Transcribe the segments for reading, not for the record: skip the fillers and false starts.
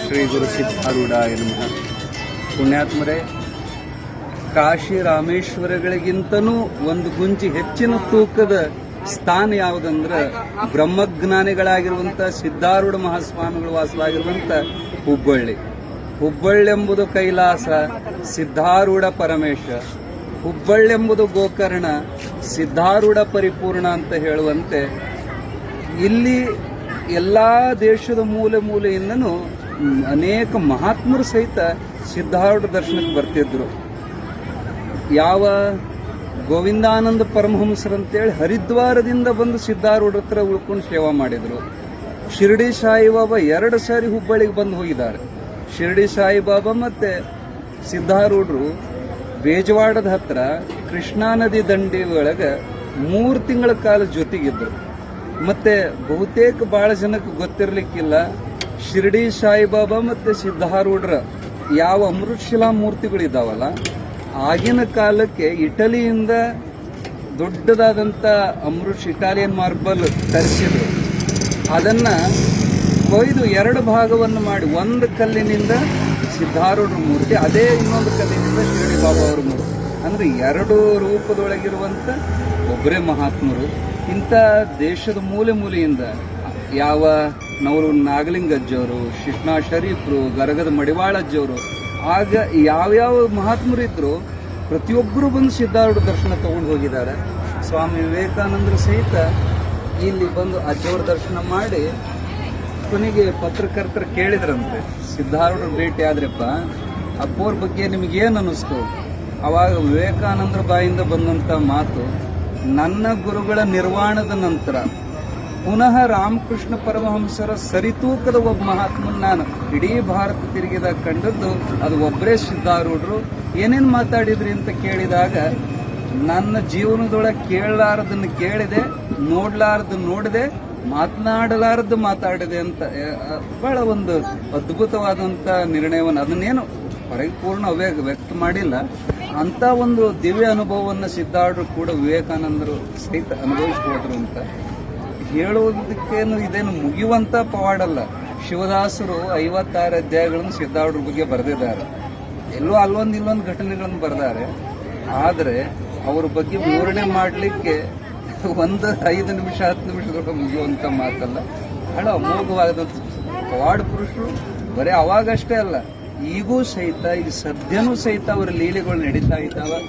ಶ್ರೀ ಗುರು ಸಿದ್ಧಾರೂಢ ಎನ್ನುವ ಪುಣ್ಯಾತ್ಮರೇ, ಕಾಶಿ ರಾಮೇಶ್ವರಗಳಿಗಿಂತನೂ ಒಂದು ಗುಂಚಿ ಹೆಚ್ಚಿನ ತೂಕದ ಸ್ಥಾನ ಯಾವುದಂದ್ರೆ ಬ್ರಹ್ಮಜ್ಞಾನಿಗಳಾಗಿರುವಂಥ ಸಿದ್ಧಾರೂಢ ಮಹಾಸ್ವಾಮಿಗಳು ವಾಸವಾಗಿರುವಂಥ ಹುಬ್ಬಳ್ಳಿ. ಹುಬ್ಬಳ್ಳಿ ಎಂಬುದು ಕೈಲಾಸ, ಸಿದ್ಧಾರೂಢ ಪರಮೇಶ. ಹುಬ್ಬಳ್ಳಿ ಎಂಬುದು ಗೋಕರ್ಣ, ಸಿದ್ಧಾರೂಢ ಪರಿಪೂರ್ಣ ಅಂತ ಹೇಳುವಂತೆ ಇಲ್ಲಿ ಎಲ್ಲ ದೇಶದ ಮೂಲೆ ಮೂಲೆಯಿಂದನೂ ಅನೇಕ ಮಹಾತ್ಮರು ಸಹಿತ ಸಿದ್ಧಾರೂಢ ದರ್ಶನಕ್ಕೆ ಬರ್ತಿದ್ರು. ಯಾವ ಗೋವಿಂದಾನಂದ ಪರಮಹಂಸರಂತೇಳಿ ಹರಿದ್ವಾರದಿಂದ ಬಂದು ಸಿದ್ಧಾರೂಢ ಹತ್ರ ಉಳ್ಕೊಂಡು ಸೇವಾ ಮಾಡಿದರು. ಶಿರ್ಡಿ ಸಾಯಿಬಾಬಾ 2 ಸಾರಿ ಹುಬ್ಬಳ್ಳಿಗೆ ಬಂದು ಹೋಗಿದ್ದಾರೆ. ಶಿರ್ಡಿ ಸಾಯಿಬಾಬಾ ಮತ್ತು ಸಿದ್ಧಾರೂಢರು ಬೇಜವಾಡದ ಹತ್ರ ಕೃಷ್ಣಾ ನದಿ ದಂಡಿ ಒಳಗೆ 3 ತಿಂಗಳ ಕಾಲ ಜೊತೆಗಿದ್ರು. ಮತ್ತು ಬಹುತೇಕ ಭಾಳ ಜನಕ್ಕೆ ಗೊತ್ತಿರಲಿಕ್ಕಿಲ್ಲ, ಶಿರ್ಡಿ ಸಾಯಿಬಾಬಾ ಮತ್ತು ಸಿದ್ಧಾರೂಢರ ಯಾವ ಅಮೃತಶಿಲಾ ಮೂರ್ತಿಗಳಿದ್ದಾವಲ್ಲ, ಆಗಿನ ಕಾಲಕ್ಕೆ ಇಟಲಿಯಿಂದ ದೊಡ್ಡದಾದಂಥ ಇಟಾಲಿಯನ್ ಮಾರ್ಬಲ್ ತರಿಸಿದ್ರು. ಅದನ್ನು ಕೊಯ್ದು 2 ಭಾಗವನ್ನು ಮಾಡಿ, ಒಂದು ಕಲ್ಲಿನಿಂದ ಸಿದ್ಧಾರೂಢರ ಮೂರ್ತಿ, ಅದೇ ಇನ್ನೊಂದು ಕಲ್ಲಿನಿಂದ ಶಿರ್ಡಿ ಬಾಬಾ ಅವರ ಮೂರ್ತಿ. ಅಂದರೆ 2 ರೂಪದೊಳಗಿರುವಂಥ ಒಬ್ಬರೇ ಮಹಾತ್ಮರು. ಇಂಥ ದೇಶದ ಮೂಲೆ ಮೂಲೆಯಿಂದ ಯಾವ ನಾಗಲಿಂಗಜ್ಜವರು, ಶಿಷ್ಣಾ ಶರೀಫ್ರು, ಗರಗದ ಮಡಿವಾಳಜ್ಜವರು, ಆಗ ಯಾವ್ಯಾವ ಮಹಾತ್ಮರು ಇದ್ರು ಪ್ರತಿಯೊಬ್ಬರು ಬಂದು ಸಿದ್ಧಾರೂಢ ದರ್ಶನ ತಗೊಂಡು ಹೋಗಿದ್ದಾರೆ. ಸ್ವಾಮಿ ವಿವೇಕಾನಂದರು ಸಹಿತ ಇಲ್ಲಿ ಬಂದು ಅಜ್ಜವ್ರ ದರ್ಶನ ಮಾಡಿ ಕೊನೆಗೆ ಪತ್ರಕರ್ತರು ಕೇಳಿದ್ರಂತೆ, ಸಿದ್ಧಾರೂಢರ ಭೇಟಿ ಆದ್ರಪ್ಪ, ಅಪ್ಪವ್ರ ಬಗ್ಗೆ ನಿಮಗೇನು ಅನ್ನಿಸ್ತು? ಅವಾಗ ವಿವೇಕಾನಂದರ ಬಾಯಿಂದ ಬಂದಂಥ ಮಾತು, ನನ್ನ ಗುರುಗಳ ನಿರ್ವಾಣದ ನಂತರ ಪುನಃ ರಾಮಕೃಷ್ಣ ಪರಮಹಂಸರ ಸರಿತೂಕದ ಒಬ್ಬ ಮಹಾತ್ಮನ ನಾನು ಇಡೀ ಭಾರತ ತಿರುಗಿದಾಗ ಕಂಡದ್ದು ಅದು ಒಬ್ಬರೇ ಸಿದ್ಧಾರೂಢರು. ಏನೇನು ಮಾತಾಡಿದ್ರಿ ಅಂತ ಕೇಳಿದಾಗ, ನನ್ನ ಜೀವನದೊಳಗೆ ಕೇಳಲಾರದನ್ನು ಕೇಳಿದೆ, ನೋಡಲಾರದನ್ನು ನೋಡಿದೆ, ಮಾತನಾಡಲಾರದ್ದು ಮಾತಾಡಿದೆ ಅಂತ ಬಹಳ ಒಂದು ಅದ್ಭುತವಾದಂಥ ನಿರ್ಣಯವನ್ನು, ಅದನ್ನೇನು ಪರಿಪೂರ್ಣ ವ್ಯಕ್ತ ಮಾಡಿಲ್ಲ, ಅಂಥ ಒಂದು ದಿವ್ಯ ಅನುಭವವನ್ನು ಸಿದ್ಧಾರೂಢರು ಕೂಡ ವಿವೇಕಾನಂದರು ಸಹಿತ ಅನುಭವಿಸ್ಬೋದ್ರು ಅಂತ ಹೇಳೋದಕ್ಕೇನು ಇದೇನು ಮುಗಿಯುವಂಥ ಪವಾಡಲ್ಲ. ಶಿವದಾಸರು 56 ಅಧ್ಯಾಯಗಳನ್ನು ಸಿದ್ಧಾರೂಢರ ಬಗ್ಗೆ ಬರೆದಿದ್ದಾರೆ. ಎಲ್ಲೋ ಇಲ್ಲೊಂದು ಘಟನೆಗಳನ್ನು ಬರೆದಾರೆ. ಆದರೆ ಅವ್ರ ಬಗ್ಗೆ ವಿವರಣೆ ಮಾಡಲಿಕ್ಕೆ 5 ನಿಮಿಷ 10 ನಿಮಿಷದೊಳಗೆ ಮುಗಿಯುವಂಥ ಮಾತಲ್ಲ. ಬಹಳ ಅಮೋಘವಾದಂಥ ಪವಾಡ ಪುರುಷರು. ಬರೀ ಅವಾಗಷ್ಟೇ ಅಲ್ಲ, ಈಗೂ ಸಹಿತ, ಈಗ ಸದ್ಯನೂ ಸಹಿತ ಅವರ ಲೀಲೆಗಳು ನಡೀತಾ ಇದ್ದಾವೆ.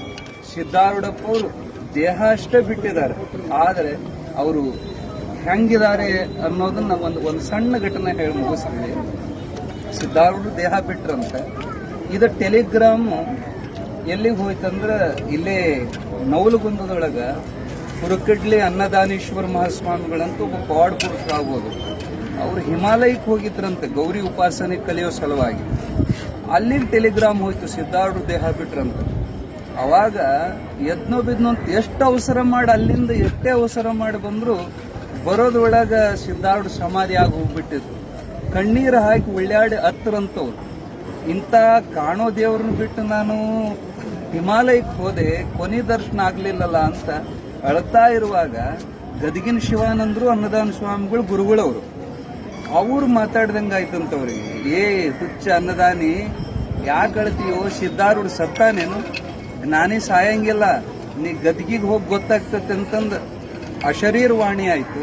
ಸಿದ್ಧಾರೂಢಪ್ಪ ಅವರು ದೇಹ ಅಷ್ಟೇ ಬಿಟ್ಟಿದ್ದಾರೆ, ಆದರೆ ಅವರು ಹೆಂಗಿದ್ದಾರೆ ಅನ್ನೋದನ್ನ ಒಂದು ಸಣ್ಣ ಘಟನೆ ಹೇಳಿ ಮುಗಿಸ್ತೀವಿ. ಸಿದ್ಧಾರೂಢರು ದೇಹ ಬಿಟ್ರಂತೆ. ಇದು ಟೆಲಿಗ್ರಾಮು ಎಲ್ಲಿಗೆ ಹೋಯ್ತಂದ್ರೆ ಇಲ್ಲೇ ನವಲಗುಂದದೊಳಗೆ ಹುರಕಡ್ಲಿ ಅನ್ನದಾನೇಶ್ವರ ಮಹಾಸ್ವಾಮಿಗಳಂತ ಒಬ್ಬ ಪವಾಡ ಪುರುಷರಾಗ್ಬೋದು. ಅವರು ಹಿಮಾಲಯಕ್ಕೆ ಹೋಗಿದ್ರಂತೆ ಗೌರಿ ಉಪಾಸನೆ ಕಲಿಯೋ ಸಲುವಾಗಿ. ಅಲ್ಲಿಗೆ ಟೆಲಿಗ್ರಾಮ್ ಹೋಯ್ತು, ಸಿದ್ಧಾರೂಢರು ದೇಹ ಬಿಟ್ರಂತೆ. ಅವಾಗ ಎದ್ನೋ ಬಿದ್ನೋ ಅಂತ ಎಷ್ಟು ಅವಸರ ಮಾಡಿ, ಅಲ್ಲಿಂದ ಎಷ್ಟೇ ಅವಸರ ಮಾಡಿ ಬಂದರೂ ಬರೋದ್ರೊಳಗೆ ಸಿದ್ಧಾರೂಢ ಸಮಾಧಿ ಆಗಿ ಹೋಗ್ಬಿಟ್ಟಿದ್ರು. ಕಣ್ಣೀರು ಹಾಕಿ ಉಳ್ಳಾಡಿ ಹತ್ತರಂತವ್ರು. ಇಂಥ ಕಾಣೋ ದೇವ್ರನ್ನ ಬಿಟ್ಟು ನಾನು ಹಿಮಾಲಯಕ್ಕೆ ಹೋದೆ, ಕೊನೆ ದರ್ಶನ ಆಗಲಿಲ್ಲಲ್ಲ ಅಂತ ಅಳ್ತಾ ಇರುವಾಗ ಗದಗಿನ ಶಿವಾನಂದರು ಅನ್ನದಾನ ಸ್ವಾಮಿಗಳು ಗುರುಗಳವರು, ಅವ್ರು ಮಾತಾಡ್ದಂಗೆ ಆಯ್ತಂತವ್ರಿಗೆ. ಹುಚ್ಚ ಅನ್ನದಾನಿ, ಯಾಕೆ ಅಳ್ತೀಯೋ? ಸಿದ್ಧಾರೂಢ ಸತ್ತಾನೇನು? ನಾನೇ ಸಾಯಂಗಿಲ್ಲ, ನೀ ಗದಗಿಗೆ ಹೋಗಿ ಗೊತ್ತಾಗ್ತತೆ ಅಂತಂದು ಅಶರೀರವಾಣಿ ಆಯಿತು.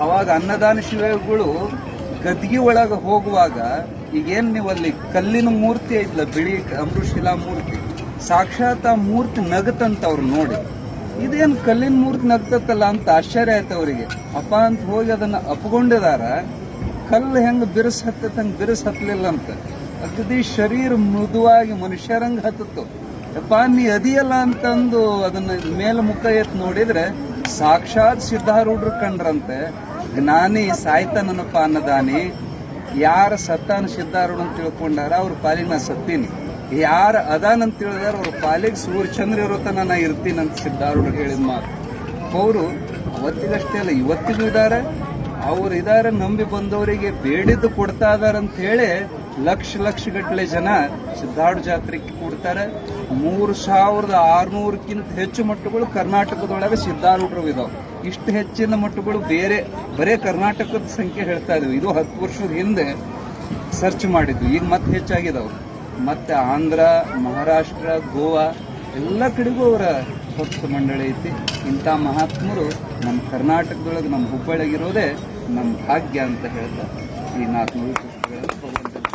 ಅವಾಗ ಅನ್ನದಾನ ಶಿವಗಳು ಗದ್ಗಿ ಒಳಗೆ ಹೋಗುವಾಗ, ಈಗೇನು ನೀವು ಅಲ್ಲಿ ಕಲ್ಲಿನ ಮೂರ್ತಿ ಐತ್ಲ, ಬಿಳಿ ಅಮೃತಶಿಲಾ ಮೂರ್ತಿ, ಸಾಕ್ಷಾತ್ ಆ ಮೂರ್ತಿ ನಗತಂತವ್ರು ನೋಡಿ. ಇದೇನು ಕಲ್ಲಿನ ಮೂರ್ತಿ ನಗ್ತತ್ತಲ್ಲ ಅಂತ ಆಶ್ಚರ್ಯ ಆಯ್ತು ಅವರಿಗೆ. ಅಪ್ಪ ಅಂತ ಹೋಗಿ ಅದನ್ನು ಅಪ್ಕೊಂಡಿದಾರ. ಕಲ್ಲು ಹೆಂಗೆ ಬಿರುಸು ಹತ್ತತ್ತೆ ಹಂಗೆ ಬಿರುಸು ಹತ್ತಲಿಲ್ಲ ಅಂತ, ಅಗದಿ ಶರೀರ ಮೃದುವಾಗಿ ಮನುಷ್ಯರಂಗೆ ಹತ್ತಿತ್ತು. ಅಪ್ಪ ನೀ ಅದಿಯಲ್ಲ ಅಂತಂದು ಅದನ್ನು ಮೇಲೆ ಮುಖ ಎತ್ತು ನೋಡಿದ್ರೆ ಸಾಕ್ಷಾತ್ ಸಿದ್ಧಾರೂಢರು ಕಂಡ್ರಂತೆ. ಜ್ಞಾನಿ ಸಾಯ್ತಾನನಪ್ಪ ಅನ್ನದಾನಿ, ಯಾರ ಸತ್ತಾನ ಸಿದ್ಧಾರೂಢ ಅಂತ ತಿಳ್ಕೊಂಡಾರ ಅವ್ರ ಪಾಲಿಗೆ ನಾ ಸತ್ತೀನಿ, ಯಾರ ಅದಾನಂತ ತಿಳಿದಾರ ಅವ್ರ ಪಾಲಿಗೆ ಸೂರ್ಯಚಂದ್ರ ಇರೋತನ ನಾ ಇರ್ತೀನಂತ ಸಿದ್ಧಾರೂಢರು ಹೇಳಿದ ಮಾತು. ಅವರು ಅವತ್ತಿಗಷ್ಟೇ ಅಲ್ಲ, ಇವತ್ತಿಗೂ ಇದ್ದಾರೆ. ಅವ್ರು ಇದ್ದಾರೆ, ನಂಬಿ ಬಂದವರಿಗೆ ಬೇಡಿದ್ದು ಕೊಡ್ತಾ ಇದಾರೆ ಅಂತ ಹೇಳಿ ಲಕ್ಷ ಗಟ್ಟಲೆ ಜನ ಸಿದ್ಧಾರೂಢ ಜಾತ್ರೆಗೆ ಕೂಡ್ತಾರೆ. 3600ಕ್ಕಿಂತ ಹೆಚ್ಚು ಮಠಗಳು ಕರ್ನಾಟಕದೊಳಗೆ ಸಿದ್ಧಾರೂಢರು ಇದಾವೆ. ಇಷ್ಟು ಹೆಚ್ಚಿನ ಮಠಗಳು ಬರೇ ಕರ್ನಾಟಕದ ಸಂಖ್ಯೆ ಹೇಳ್ತಾ ಇದ್ವಿ. ಇದು 10 ವರ್ಷದ ಹಿಂದೆ ಸರ್ಚ್ ಮಾಡಿದ್ವಿ. ಈಗ ಮತ್ತೆ ಹೆಚ್ಚಾಗಿದಾವೆ. ಮತ್ತೆ ಆಂಧ್ರ, ಮಹಾರಾಷ್ಟ್ರ, ಗೋವಾ ಎಲ್ಲ ಕಡೆಗೂ ಅವರ ಭಕ್ತ ಮಂಡಳಿ ಐತಿ. ಇಂಥ ಮಹಾತ್ಮರು ನಮ್ಮ ಕರ್ನಾಟಕದೊಳಗೆ, ನಮ್ಮ ಹುಬ್ಬಳ್ಳಿಗಿರೋದೇ ನಮ್ಮ ಭಾಗ್ಯ ಅಂತ ಹೇಳ್ತಾರೆ. ಈ 400 ಪುಸ್ತಕಗಳನ್ನು ಭಗವಂತನ